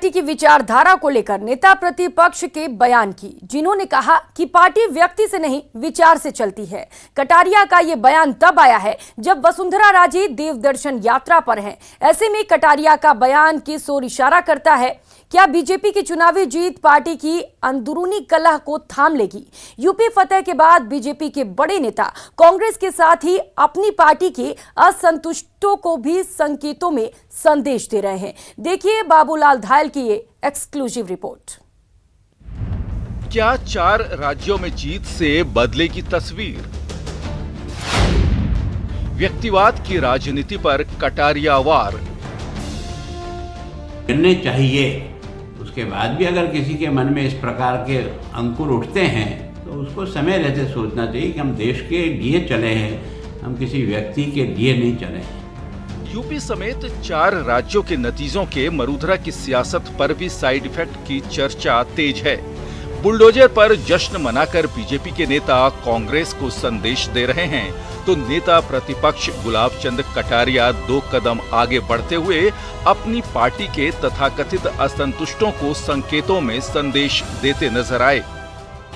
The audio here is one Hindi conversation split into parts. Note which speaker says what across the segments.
Speaker 1: पार्टी की विचारधारा को लेकर नेता प्रतिपक्ष के बयान की, जिन्होंने कहा कि पार्टी व्यक्ति से नहीं विचार से चलती है। कटारिया का ये बयान तब आया है जब वसुंधरा राजे देवदर्शन यात्रा पर हैं। ऐसे में कटारिया का बयान किस ओर इशारा करता है? क्या बीजेपी की चुनावी जीत पार्टी की अंदरूनी कलह को थाम लेगी? यूपी फतह के बाद बीजेपी के बड़े नेता कांग्रेस के साथ ही अपनी पार्टी के असंतुष्टों को भी संकेतों में संदेश दे रहे हैं। देखिए बाबूलाल धायल की ये एक्सक्लूसिव रिपोर्ट।
Speaker 2: क्या 4 राज्यों में जीत से बदलेगी तस्वीर? व्यक्तिवाद की राजनीति पर कटारिया वार।
Speaker 3: गिरने चाहिए, उसके बाद भी अगर किसी के मन में इस प्रकार के अंकुर उठते हैं तो उसको समय रहते सोचना चाहिए कि हम देश के लिए चले हैं, हम किसी व्यक्ति के लिए नहीं चले हैं।
Speaker 2: यूपी समेत 4 राज्यों के नतीजों के मरूधरा की सियासत पर भी साइड इफेक्ट की चर्चा तेज है। बुलडोजर पर जश्न मनाकर बीजेपी के नेता कांग्रेस को संदेश दे रहे हैं, तो नेता प्रतिपक्ष गुलाब चंद कटारिया 2 कदम आगे बढ़ते हुए अपनी पार्टी के तथाकथित असंतुष्टों को संकेतों में संदेश देते नजर आए।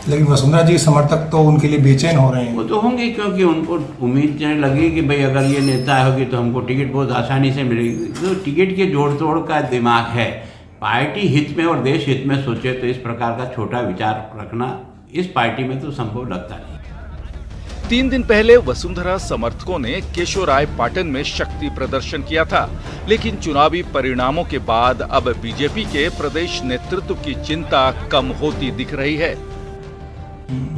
Speaker 4: लेकिन वसुंधरा जी समर्थक तो उनके लिए बेचैन हो रहे हैं।
Speaker 3: वो तो होंगे, क्योंकि उनको उम्मीद लगी कि भाई अगर ये नेता होगी तो हमको टिकट बहुत आसानी से मिलेगी। तो टिकट के जोड़ तोड़ का दिमाग है। पार्टी हित में और देश हित में सोचे तो इस प्रकार का छोटा विचार रखना इस पार्टी में तो संभव लगता नहीं।
Speaker 2: 3 दिन पहले वसुंधरा समर्थकों ने केशोराय पाटन में शक्ति प्रदर्शन किया था, लेकिन चुनावी परिणामों के बाद अब बीजेपी के प्रदेश नेतृत्व की चिंता कम होती दिख रही है।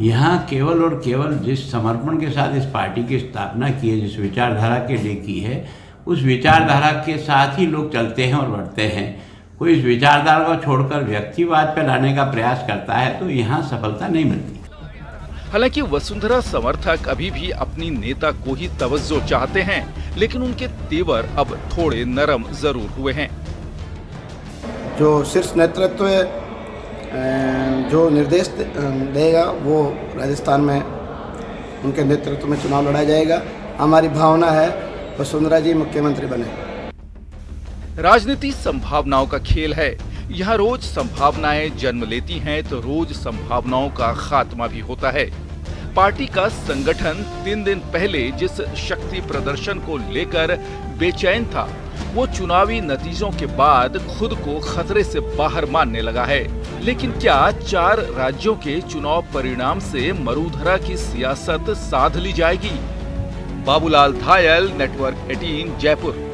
Speaker 3: यहाँ केवल और केवल जिस समर्पण के साथ इस पार्टी की स्थापना की है, जिस विचारधारा के लिए की है, उस विचारधारा के साथ ही लोग चलते हैं और बढ़ते हैं। कोई इस विचारधारा को छोड़कर व्यक्तिवाद पर लाने का प्रयास करता है तो यहाँ सफलता नहीं मिलती।
Speaker 2: हालांकि वसुंधरा समर्थक अभी भी अपनी नेता को ही तवज्जो चाहते हैं, लेकिन उनके तेवर अब थोड़े नरम जरूर हुए हैं।
Speaker 5: जो शीर्ष नेतृत्व जो निर्देश देगा वो राजस्थान में उनके नेतृत्व में चुनाव लड़ा जाएगा। हमारी भावना है वसुंधरा जी मुख्यमंत्री बने।
Speaker 2: राजनीति संभावनाओं का खेल है। यहाँ रोज संभावनाएं जन्म लेती हैं तो रोज संभावनाओं का खात्मा भी होता है। पार्टी का संगठन 3 दिन पहले जिस शक्ति प्रदर्शन को लेकर बेचैन था, वो चुनावी नतीजों के बाद खुद को खतरे से बाहर मानने लगा है। लेकिन क्या 4 राज्यों के चुनाव परिणाम से मरूधरा की सियासत साध ली जाएगी? बाबूलाल धायल, नेटवर्क 18, जयपुर।